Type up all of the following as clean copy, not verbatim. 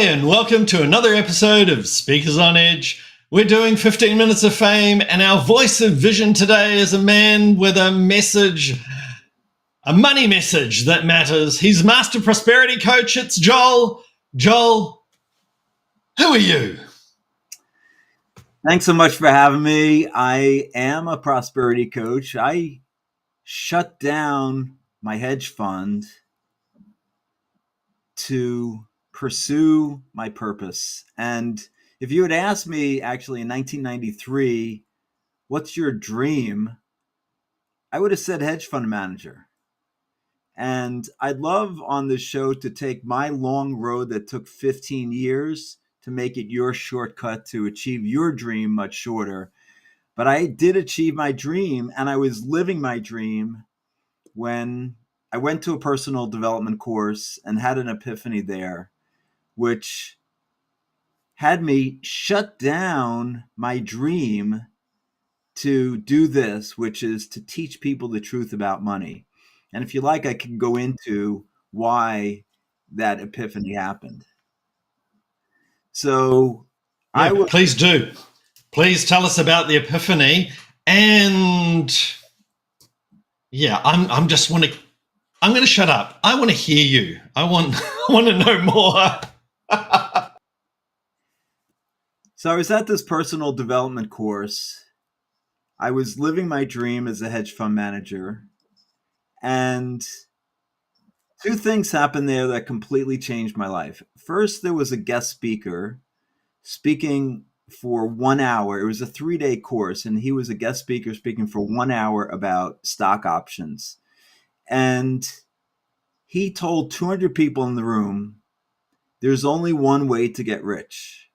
and welcome to another episode of Speakers on Edge. We're doing 15 minutes of fame, and our voice of vision today is a man with a message, a money message that matters. He's Master Prosperity Coach. It's Joel. Joel, who are you? Thanks so much for having me. I am a prosperity coach. I shut down my hedge fund to pursue my purpose. And if you had asked me actually in 1993, what's your dream? I would have said hedge fund manager. And I'd love on this show to take my long road that took 15 years to make it your shortcut to achieve your dream much shorter. But I did achieve my dream, and I was living my dream when I went to a personal development course and had an epiphany there, which had me shut down my dream to do this, which is to teach people the truth about money. And if you like, I can go into why that epiphany happened. So Please do. Please tell us about the epiphany. And I'm going to shut up. I want to hear you. I want to know more. So I was at this personal development course. I was living my dream as a hedge fund manager. And two things happened there that completely changed my life. First, there was a guest speaker speaking for 1 hour. It was a 3-day course, and he was a guest speaker speaking for 1 hour about stock options. And he told 200 people in the room, there's only one way to get rich,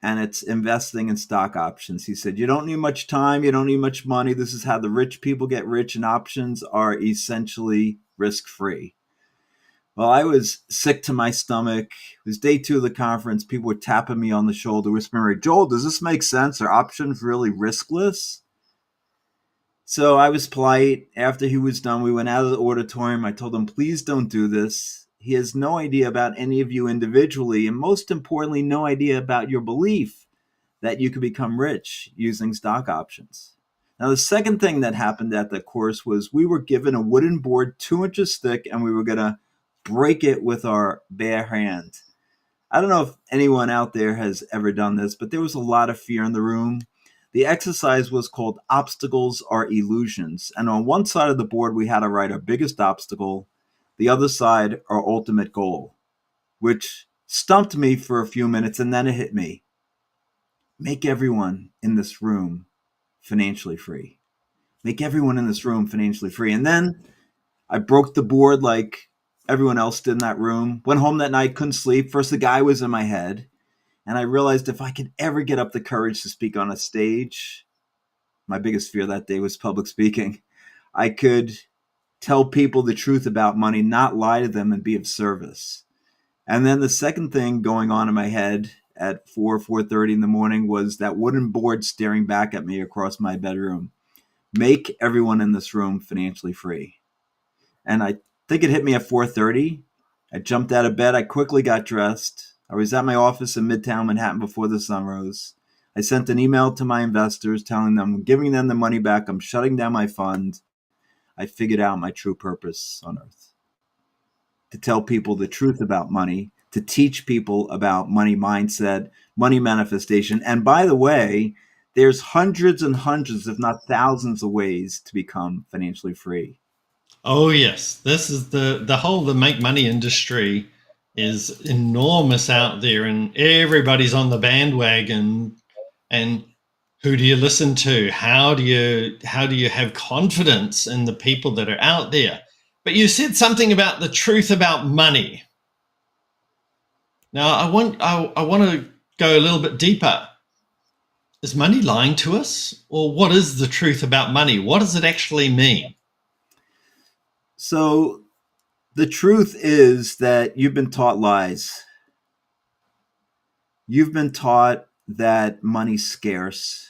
and it's investing in stock options. He said, you don't need much time, you don't need much money. This is how the rich people get rich, and options are essentially risk-free. Well, I was sick to my stomach. It was day 2 of the conference. People were tapping me on the shoulder, whispering, Joel, does this make sense? Are options really riskless? So I was polite. After he was done, we went out of the auditorium. I told him, please don't do this. He has no idea about any of you individually, and most importantly, no idea about your belief that you could become rich using stock options. Now, the second thing that happened at the course was we were given a wooden board 2 inches thick, and we were going to break it with our bare hand. I don't know if anyone out there has ever done this, but there was a lot of fear in the room. The exercise was called Obstacles Are Illusions. And on one side of the board, we had to write our biggest obstacle. The other side, our ultimate goal, which stumped me for a few minutes, and then it hit me. Make everyone in this room financially free. Make everyone in this room financially free. And then I broke the board like everyone else did in that room. Went home that night, couldn't sleep. First, the guy was in my head. And I realized if I could ever get up the courage to speak on a stage, my biggest fear that day was public speaking, I could tell people the truth about money, not lie to them, and be of service. And then the second thing going on in my head at 4:30 in the morning was that wooden board staring back at me across my bedroom. Make everyone in this room financially free. And I think it hit me at 4:30. I jumped out of bed. I quickly got dressed. I was at my office in Midtown Manhattan before the sun rose. I sent an email to my investors telling them I'm giving them the money back. I'm shutting down my fund. I figured out my true purpose on earth. To tell people the truth about money, to teach people about money mindset, money manifestation. And by the way, there's hundreds and hundreds, if not thousands of ways to become financially free. Oh, yes. This is the make money industry is enormous out there, and everybody's on the bandwagon. And who do you listen to? How do you have confidence in the people that are out there? But you said something about the truth about money. Now, I want to go a little bit deeper. Is money lying to us? Or what is the truth about money? What does it actually mean? So the truth is that you've been taught lies. You've been taught that money's scarce.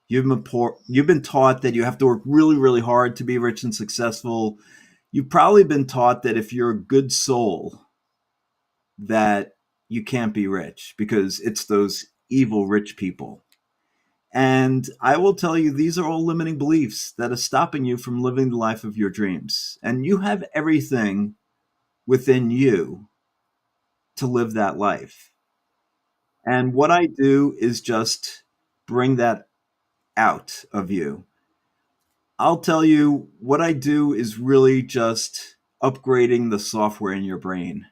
You've been taught that you have to work really, really hard to be rich and successful. You've probably been taught that if you're a good soul, that you can't be rich because it's those evil rich people. And I will tell you, these are all limiting beliefs that are stopping you from living the life of your dreams. And you have everything within you to live that life. And what I do is just bring that out of you. I'll tell you, what I do is really just upgrading the software in your brain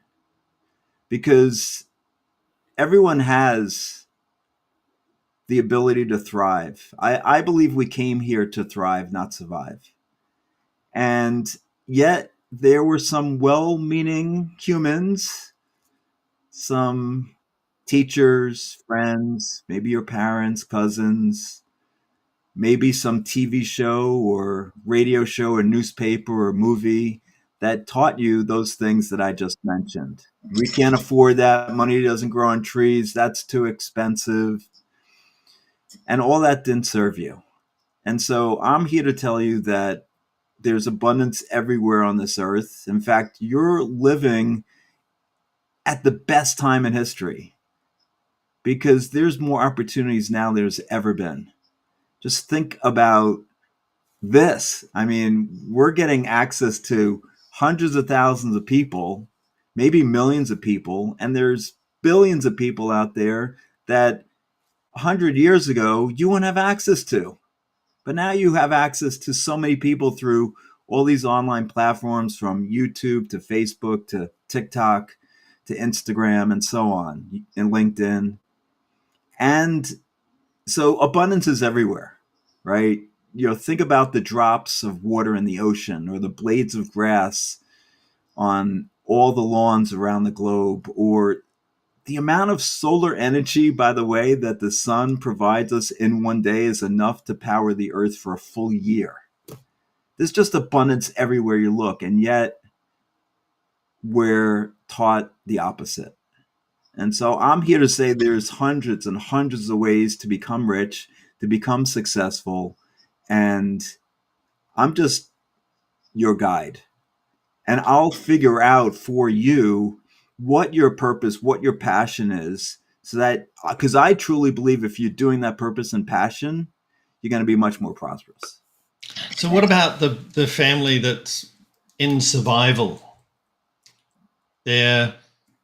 because everyone has the ability to thrive. I believe we came here to thrive, not survive. And yet, there were some well meaning humans, some teachers, friends, maybe your parents, cousins, maybe some TV show or radio show or newspaper or movie that taught you those things that I just mentioned. We can't afford that. Money doesn't grow on trees. That's too expensive. And all that didn't serve you. And so I'm here to tell you that there's abundance everywhere on this earth. In fact, you're living at the best time in history because there's more opportunities now than there's ever been. Just think about this. I mean, we're getting access to hundreds of thousands of people, maybe millions of people, and there's billions of people out there that 100 years ago you wouldn't have access to. But now you have access to so many people through all these online platforms from YouTube to Facebook to TikTok to Instagram and so on, and LinkedIn. And so abundance is everywhere, right? Think about the drops of water in the ocean or the blades of grass on all the lawns around the globe, or the amount of solar energy, by the way, that the sun provides us in one day is enough to power the earth for a full year. There's just abundance everywhere you look, and yet we're taught the opposite. And so I'm here to say there's hundreds and hundreds of ways to become rich, to become successful, and I'm just your guide. And I'll figure out for you what your purpose, what your passion is, so that, because I truly believe if you're doing that purpose and passion, you're going to be much more prosperous. So what about the family that's in survival? They're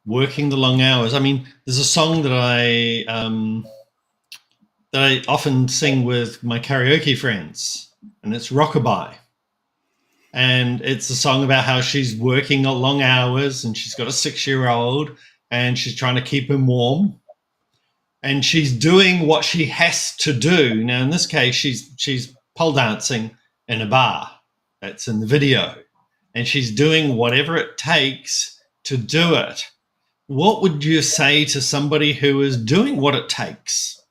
working the long hours. I mean, there's a song that I often sing with my karaoke friends, and it's Rockabye. And it's a song about how she's working long hours and she's got a 6-year-old and she's trying to keep him warm. And she's doing what she has to do. Now, in this case, she's pole dancing in a bar. That's in the video. And she's doing whatever it takes to do it. What would you say to somebody who is doing what it takes,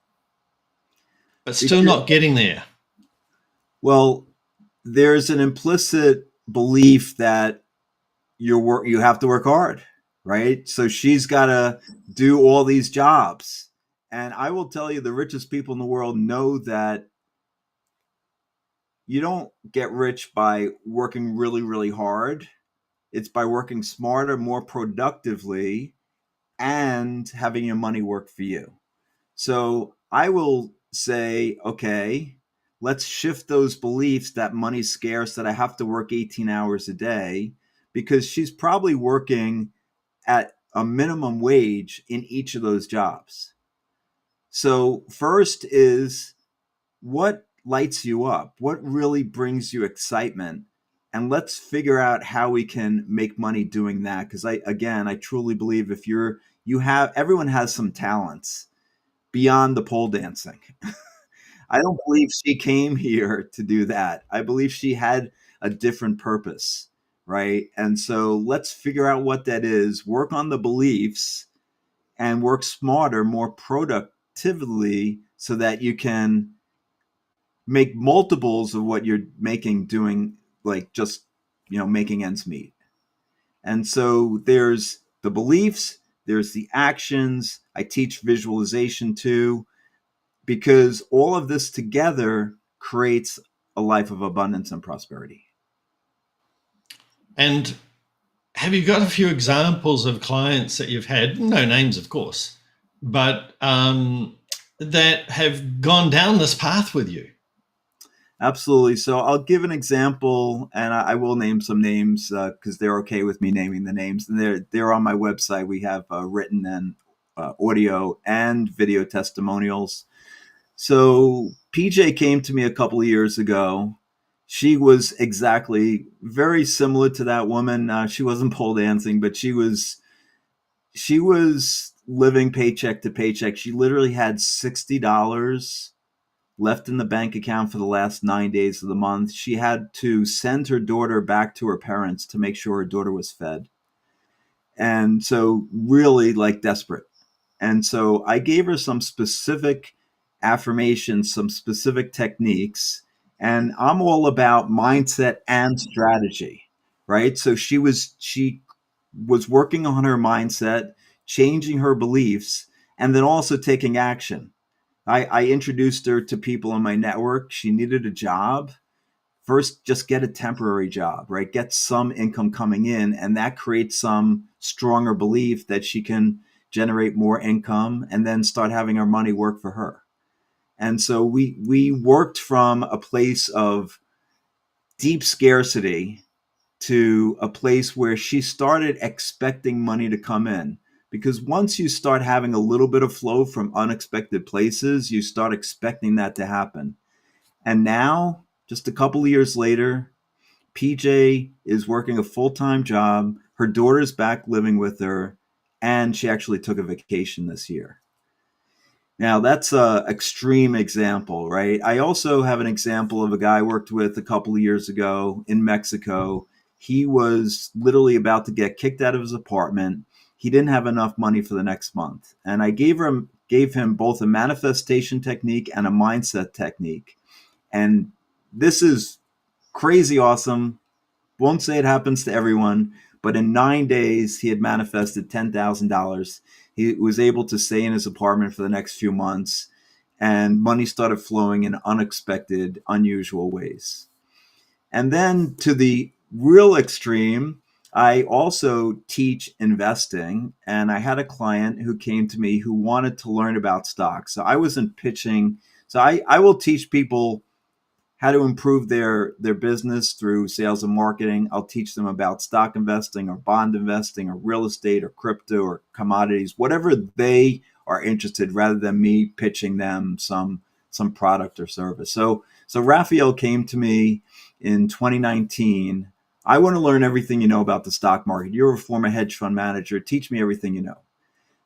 but still not getting there? Well, there's an implicit belief that you have to work hard, right? So she's got to do all these jobs. And I will tell you, the richest people in the world know that you don't get rich by working really, really hard. It's by working smarter, more productively, and having your money work for you. So I will say, okay, let's shift those beliefs that money's scarce, that I have to work 18 hours a day, because she's probably working at a minimum wage in each of those jobs. So first is, what lights you up? What really brings you excitement? And let's figure out how we can make money doing that. Because I truly believe if everyone has some talents beyond the pole dancing. I don't believe she came here to do that. I believe she had a different purpose, right? And so let's figure out what that is, work on the beliefs, and work smarter, more productively, so that you can make multiples of what you're making doing, like just, making ends meet. And so there's the beliefs, there's the actions. I teach visualization too, because all of this together creates a life of abundance and prosperity. And have you got a few examples of clients that you've had, no names, of course, but that have gone down this path with you? Absolutely. So I'll give an example, and I will name some names because they're okay with me naming the names. And they're on my website. We have written and audio and video testimonials. So PJ came to me a couple of years ago. She was exactly very similar to that woman. She wasn't pole dancing, but she was living paycheck to paycheck. She literally had $60 left in the bank account for the last 9 days of the month. She had to send her daughter back to her parents to make sure her daughter was fed. And so, really, like, desperate. And so, I gave her some specific affirmations, some specific techniques. And I'm all about mindset and strategy, right? So, she was working on her mindset, changing her beliefs, and then also taking action. I introduced her to people in my network. She needed a job. First, just get a temporary job, right? Get some income coming in, and that creates some stronger belief that she can generate more income and then start having her money work for her. And so we worked from a place of deep scarcity to a place where she started expecting money to come in. Because once you start having a little bit of flow from unexpected places, you start expecting that to happen. And now, just a couple of years later, PJ is working a full time job. Her daughter's back living with her, and she actually took a vacation this year. Now, that's a extreme example, right? I also have an example of a guy I worked with a couple of years ago in Mexico. He was literally about to get kicked out of his apartment. He didn't have enough money for the next month. And I gave him both a manifestation technique and a mindset technique. And this is crazy awesome. Won't say it happens to everyone, but in 9 days, he had manifested $10,000. He was able to stay in his apartment for the next few months, and money started flowing in unexpected, unusual ways. And then to the real extreme, I also teach investing, and I had a client who came to me who wanted to learn about stocks. So I wasn't pitching. So I will teach people how to improve their business through sales and marketing. I'll teach them about stock investing or bond investing or real estate or crypto or commodities, whatever they are interested, rather than me pitching them some product or service. So Raphael came to me in 2019. I want to learn everything you know about the stock market. You're a former hedge fund manager. Teach me everything you know.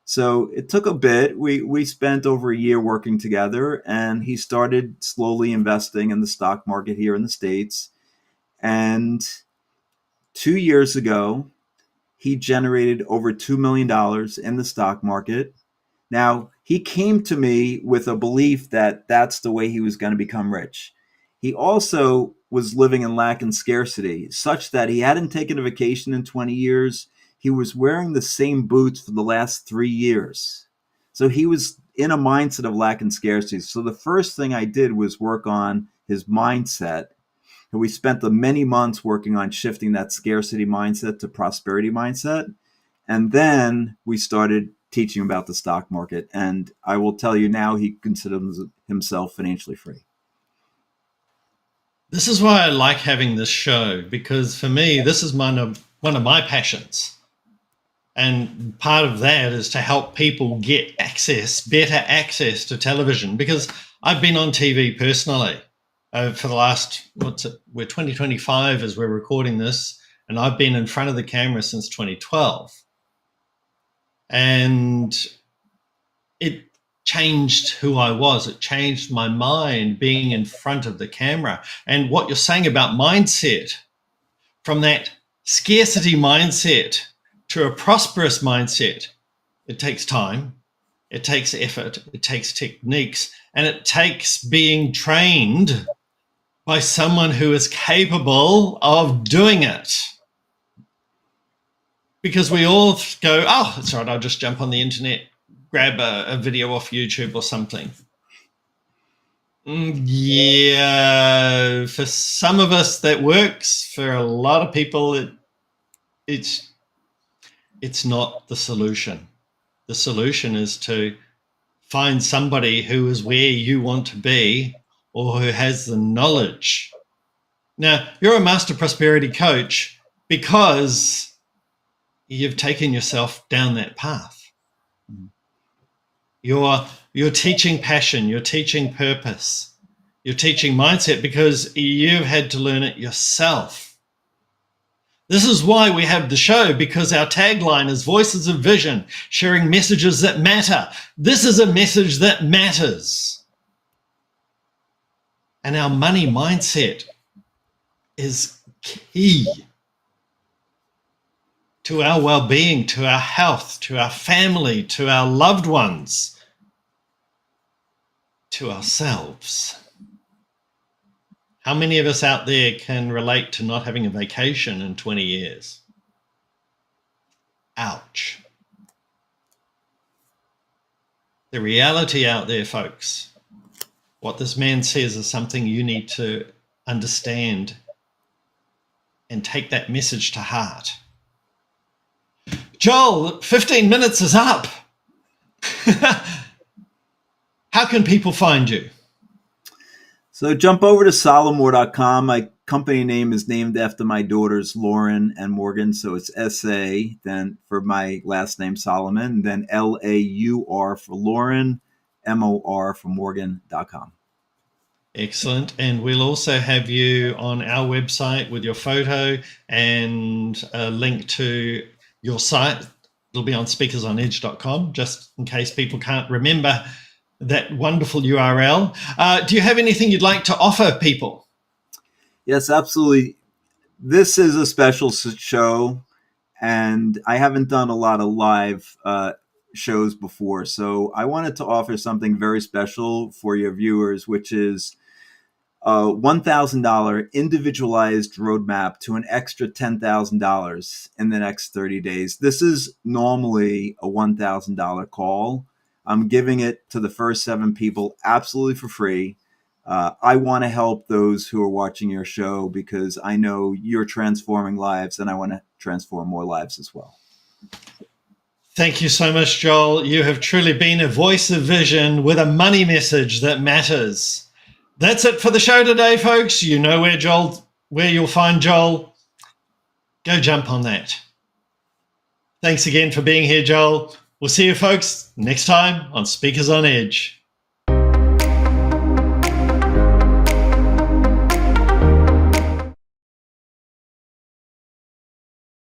So it took a bit. We spent over a year working together, and he started slowly investing in the stock market here in the States. And 2 years ago, he generated over $2 million in the stock market. Now, he came to me with a belief that that's the way he was going to become rich. He also was living in lack and scarcity, such that he hadn't taken a vacation in 20 years. He was wearing the same boots for the last 3 years. So he was in a mindset of lack and scarcity. So the first thing I did was work on his mindset. And we spent the many months working on shifting that scarcity mindset to prosperity mindset. And then we started teaching about the stock market. And I will tell you now, he considers himself financially free. This is why I like having this show, because for me, this is one of my passions. And part of that is to help people get better access to television, because I've been on TV personally for the last, we're 2025 as we're recording this, and I've been in front of the camera since 2012. And it changed who I was. It changed my mind being in front of the camera. And what you're saying about mindset, from that scarcity mindset to a prosperous mindset, it takes time, it takes effort, it takes techniques, and it takes being trained by someone who is capable of doing it. Because we all go, oh, that's right, I'll just jump on the internet, grab a video off YouTube or something. Yeah, for some of us that works. For a lot of people, it's it's not the solution. The solution is to find somebody who is where you want to be or who has the knowledge. Now, you're a master prosperity coach because you've taken yourself down that path. You're teaching passion, you're teaching purpose, you're teaching mindset because you've had to learn it yourself. This is why we have the show, because our tagline is Voices of Vision, sharing messages that matter. This is a message that matters. And our money mindset is key to our well-being, to our health, to our family, to our loved ones, to ourselves. How many of us out there can relate to not having a vacation in 20 years? Ouch. The reality out there, folks, what this man says is something you need to understand and take that message to heart. Joel, 15 minutes is up. How can people find you? So jump over to salomon.com. My company name is named after my daughters, Lauren and Morgan. So it's S-A, then for my last name, Salomon, then L-A-U-R for Lauren, M-O-R for Morgan.com. Excellent. And we'll also have you on our website with your photo and a link to your site. It'll be on speakersonedge.com, just in case people can't remember that wonderful URL. Do you have anything you'd like to offer people? Yes, absolutely. This is a special show, and I haven't done a lot of live shows before. So I wanted to offer something very special for your viewers, which is a $1,000 individualized roadmap to an extra $10,000 in the next 30 days. This is normally a $1,000 call. I'm giving it to the first 7 people absolutely for free. I want to help those who are watching your show because I know you're transforming lives, and I want to transform more lives as well. Thank you so much, Joel. You have truly been a voice of vision with a money message that matters. That's it for the show today, folks. You know where you'll find Joel. Go jump on that. Thanks again for being here, Joel. We'll see you folks next time on Speakers on Edge.